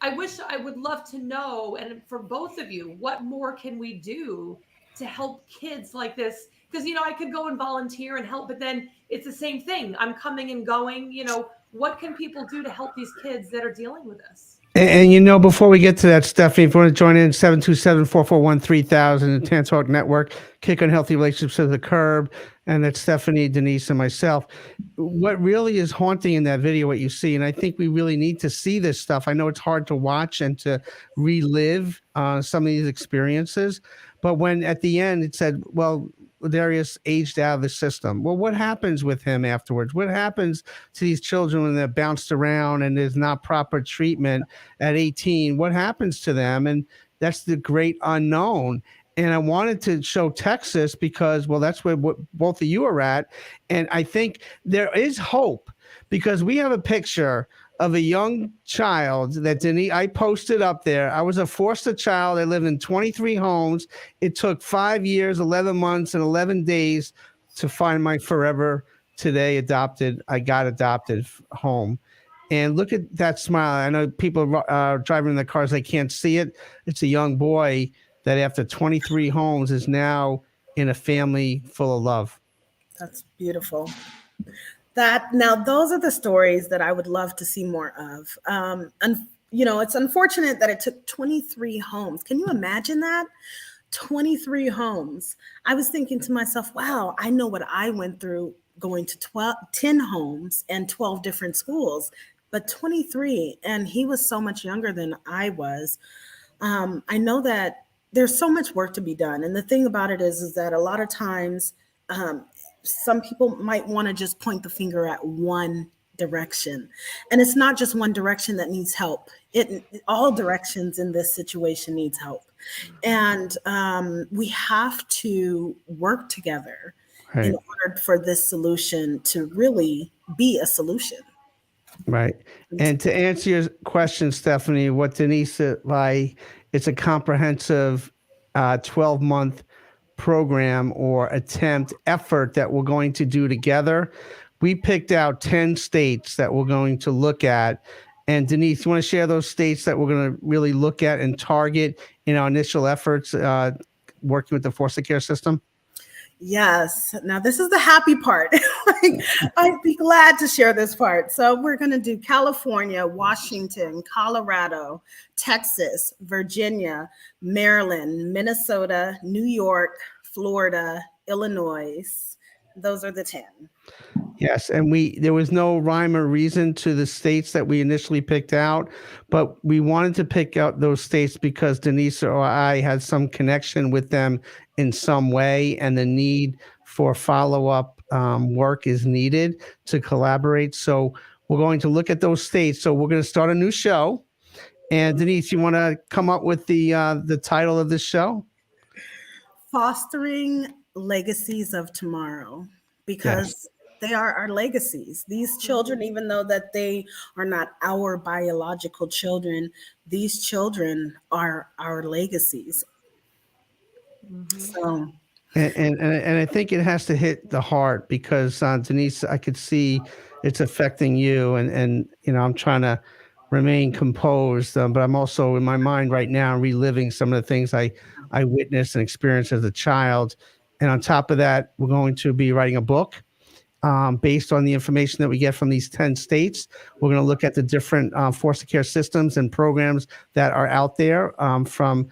I wish I would love to know, and for both of you, what more can we do to help kids like this? Because you know, I could go and volunteer and help, but then it's the same thing. I'm coming and going. You know, what can people do to help these kids that are dealing with this? And you know, before we get to that, Stephanie, if you want to join in, 727-441-3000, the Tan Talk Network, Kick on Healthy Relationships to the Curb, and that's Stephanie, Denise, and myself. What really is haunting in that video, what you see, and I think we really need to see this stuff. I know it's hard to watch and to relive some of these experiences, but when at the end it said, well, Darius aged out of the system. Well, what happens with him afterwards? What happens to these children when they're bounced around and there's not proper treatment at 18? What happens to them? And that's the great unknown. And I wanted to show Texas because, well, that's where both of you are at. And I think there is hope because we have a picture of a young child that Denise, I posted up there. I was a foster child. I lived in 23 homes. It took 5 years, 11 months, and 11 days to find my forever today I got adopted home. And look at that smile. I know people are driving in their cars. They can't see it. It's a young boy that after 23 homes is now in a family full of love. That's beautiful. Now those are the stories that I would love to see more of. And you know, it's unfortunate that it took 23 homes. Can you imagine that? 23 homes. I was thinking to myself, wow, I know what I went through going to 10 homes and 12 different schools, but 23, and he was so much younger than I was. I know that there's so much work to be done. And the thing about it is that a lot of times, some people might want to just point the finger at one direction. And it's not just one direction that needs help. All directions in this situation needs help. And we have to work together in order for this solution to really be a solution. Right. And to answer your question, Stephanie, what Denise said, like, it's a comprehensive 12-month program or effort that we're going to do together. We picked out 10 states that we're going to look at. And Denise, you want to share those states that we're going to really look at and target in our initial efforts working with the foster care system? Yes. Now this is the happy part. I'd be glad to share this part. So we're going to do California, Washington, Colorado, Texas, Virginia, Maryland, Minnesota, New York, Florida, Illinois. Those are the 10. Yes, and there was no rhyme or reason to the states that we initially picked out, but we wanted to pick out those states because Denise or I had some connection with them in some way, and the need for follow-up work is needed to collaborate. So we're going to look at those states. So we're going to start a new show. And Denise, you want to come up with the title of this show? Fostering Legacies of Tomorrow, because they are our legacies. These children, even though that they are not our biological children, these children are our legacies. So, and I think it has to hit the heart because Denise, I could see it's affecting you, and you know, I'm trying to remain composed, but I'm also in my mind right now reliving some of the things I witnessed and experienced as a child. And on top of that, we're going to be writing a book based on the information that we get from these 10 states. We're going to look at the different foster care systems and programs that are out there from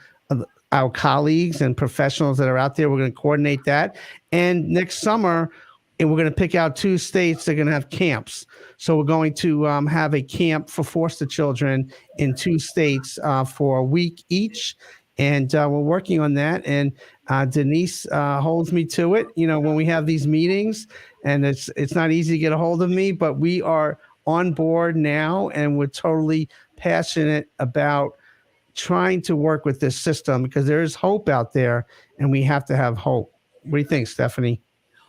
our colleagues and professionals that are out there. We're going to coordinate that. And next summer, and we're going to pick out 2 states that are going to have camps. So we're going to have a camp for foster children in 2 states for a week each. And we're working on that. And Denise holds me to it, you know, when we have these meetings, and it's not easy to get a hold of me, but we are on board now, and we're totally passionate about trying to work with this system because there is hope out there, and we have to have hope. What do you think, Stephanie?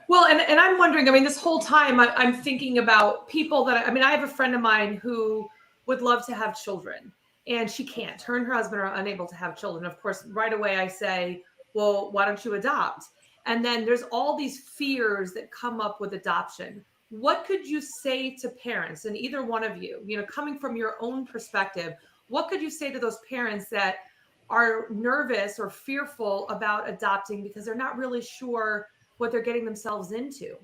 Well, and I'm wondering, I mean, this whole time I'm thinking about people that, I mean, I have a friend of mine who would love to have children, and she can't. Her and her husband are unable to have children. Of course, right away I say, well, why don't you adopt? And then there's all these fears that come up with adoption. What could you say to parents, and either one of you, coming from your own perspective, what could you say to those parents that are nervous or fearful about adopting because they're not really sure what they're getting themselves into?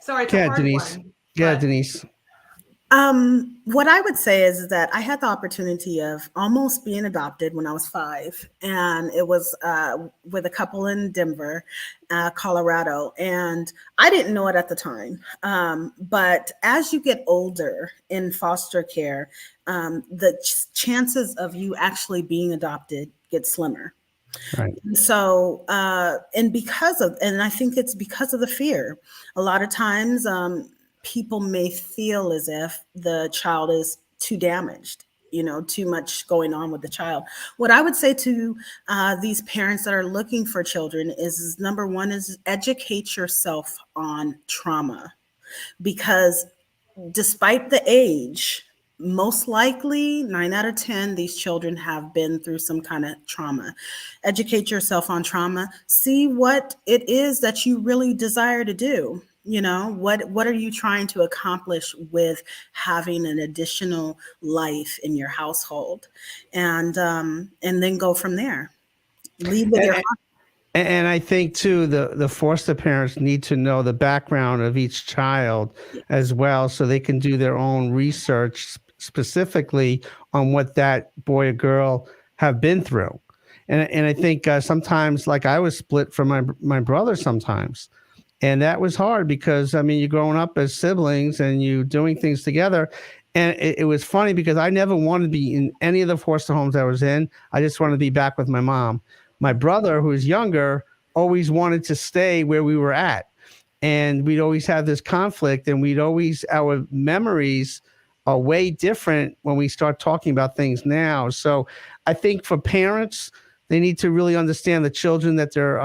Sorry, it's a hard Denise. one. Yeah, Denise. What I would say is that I had the opportunity of almost being adopted when I was 5, and it was with a couple in Denver, Colorado, and I didn't know it at the time. But as you get older in foster care, the chances of you actually being adopted get slimmer. Right. So, and I think it's because of the fear. A lot of times, people may feel as if the child is too damaged, too much going on with the child. What I would say to these parents that are looking for children is number one is educate yourself on trauma, because despite the age, most likely 9 out of 10, these children have been through some kind of trauma. Educate yourself on trauma. See what it is that you really desire to do. What are you trying to accomplish with having an additional life in your household, and then go from there. Lead with your heart. And I think too, the foster parents need to know the background of each child as well, so they can do their own research specifically on what that boy or girl have been through. And I think sometimes, like I was split from my brother sometimes. And that was hard because, you're growing up as siblings and you doing things together. And it was funny because I never wanted to be in any of the foster homes I was in. I just wanted to be back with my mom. My brother, who's younger, always wanted to stay where we were at. And we'd always have this conflict, and our memories are way different when we start talking about things now. So I think for parents, they need to really understand the children that they're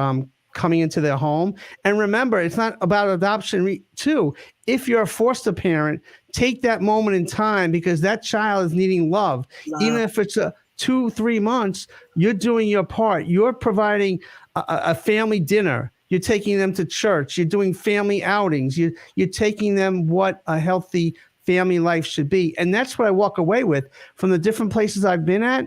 coming into their home. And remember, it's not about adoption too. If you're a foster parent, take that moment in time, because that child is needing love. Even if it's 2-3 months, you're doing your part. You're providing a family dinner. You're taking them to church. You're doing family outings. You're taking them what a healthy family life should be. And that's what I walk away with from the different places I've been at.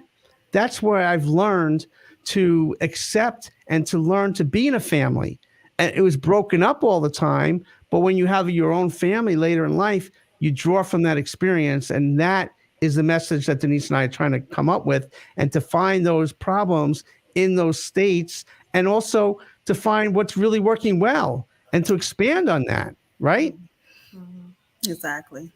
That's where I've learned to accept and to learn to be in a family. And it was broken up all the time, but when you have your own family later in life, you draw from that experience. And that is the message that Denise and I are trying to come up with, and to find those problems in those states, and also to find what's really working well and to expand on that, right? Exactly.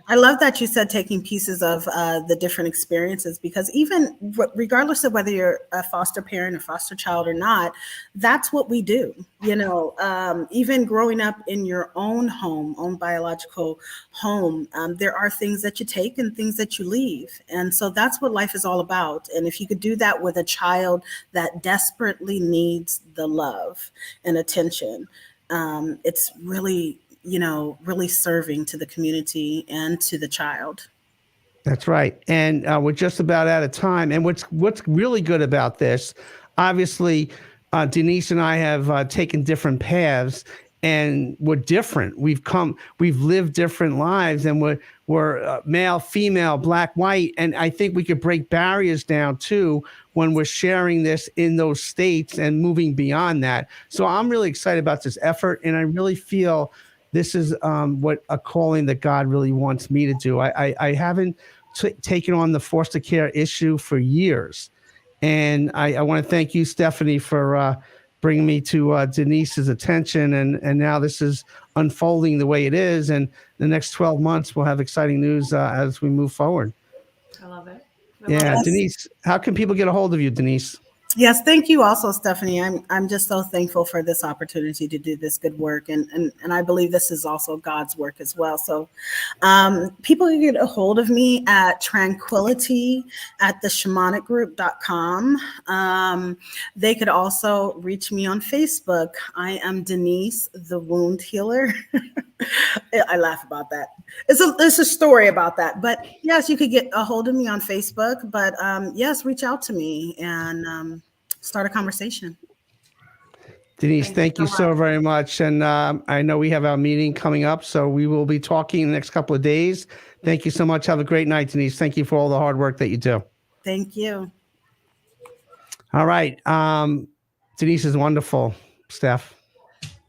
I love that you said taking pieces of the different experiences, because even regardless of whether you're a foster parent or foster child or not, that's what we do. Even growing up in your own home, own biological home, there are things that you take and things that you leave. And so that's what life is all about. And if you could do that with a child that desperately needs the love and attention, it's really serving to the community and to the child. That's right. And we're just about out of time. And what's really good about this, obviously, Denise and I have taken different paths, and we're different. We've lived different lives, and we're male, female, black, white. And I think we could break barriers down too when we're sharing this in those states and moving beyond that. So I'm really excited about this effort, and I really feel this is what a calling that God really wants me to do. I haven't taken on the foster care issue for years. And I want to thank you, Stephanie, for bringing me to Denise's attention. And now this is unfolding the way it is. And the next 12 months, we'll have exciting news as we move forward. I love it. Yeah, Denise, how can people get a hold of you, Denise? Yes, thank you also, Stephanie. I'm just so thankful for this opportunity to do this good work. And I believe this is also God's work as well. So people can get a hold of me at tranquility@theshamanic.com. They could also reach me on Facebook. I am Denise, the wound healer. I laugh about that. It's a story about that. But yes, you could get a hold of me on Facebook. But yes, reach out to me, and start a conversation. Denise, thank you so very much. And I know we have our meeting coming up, so we will be talking in the next couple of days. Thank you so much. Have a great night, Denise. Thank you for all the hard work that you do. Thank you. All right. Denise is wonderful. Steph.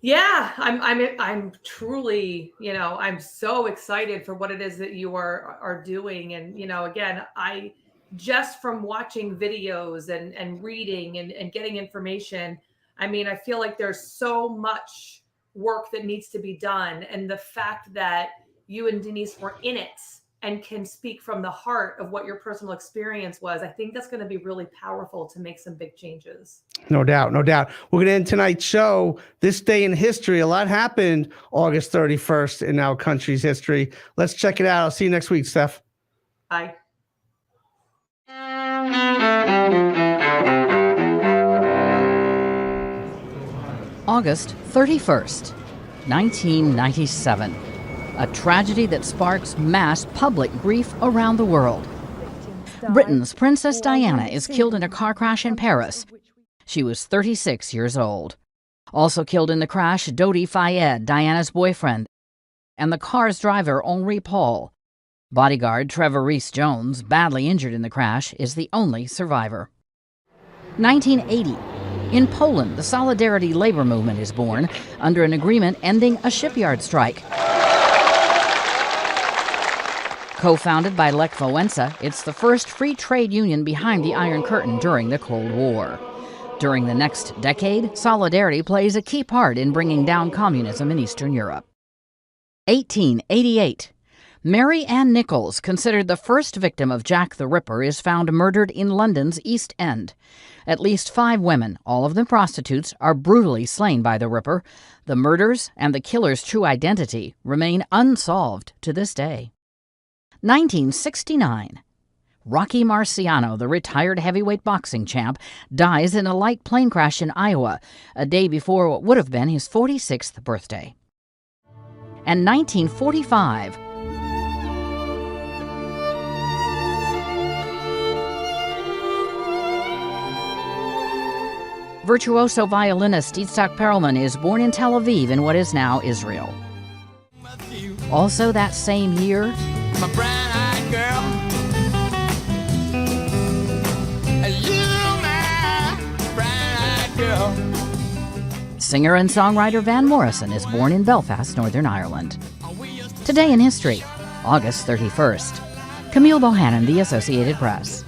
Yeah, I'm truly, I'm so excited for what it is that you are doing. And, again, I just from watching videos and reading and getting information, I feel like there's so much work that needs to be done. And the fact that you and Denise were in it and can speak from the heart of what your personal experience was, I think that's going to be really powerful to make some big changes. No doubt, no doubt. We're going to end tonight's show. This day in history, a lot happened August 31st in our country's history. Let's check it out. I'll see you next week, Steph. Bye. August 31st, 1997. A tragedy that sparks mass public grief around the world. Britain's Princess Diana is killed in a car crash in Paris. She was 36 years old. Also killed in the crash, Dodi Fayed, Diana's boyfriend, and the car's driver, Henri Paul. Bodyguard Trevor Rees-Jones, badly injured in the crash, is the only survivor. 1980. In Poland, the Solidarity labor movement is born under an agreement ending a shipyard strike. Co-founded by Lech Wałęsa, it's the first free trade union behind the Iron Curtain during the Cold War. During the next decade, Solidarity plays a key part in bringing down communism in Eastern Europe. 1888. Mary Ann Nichols, considered the first victim of Jack the Ripper, is found murdered in London's East End. At least 5 women, all of them prostitutes, are brutally slain by the Ripper. The murders and the killer's true identity remain unsolved to this day. 1969. Rocky Marciano, the retired heavyweight boxing champ, dies in a light plane crash in Iowa, a day before what would have been his 46th birthday. And 1945. Virtuoso violinist Itzhak Perelman is born in Tel Aviv in what is now Israel. Also that same year, my brown-eyed girl, you my brown-eyed girl. Singer and songwriter Van Morrison is born in Belfast, Northern Ireland. Today in history, August 31st. Camille Bohannon, The Associated Press.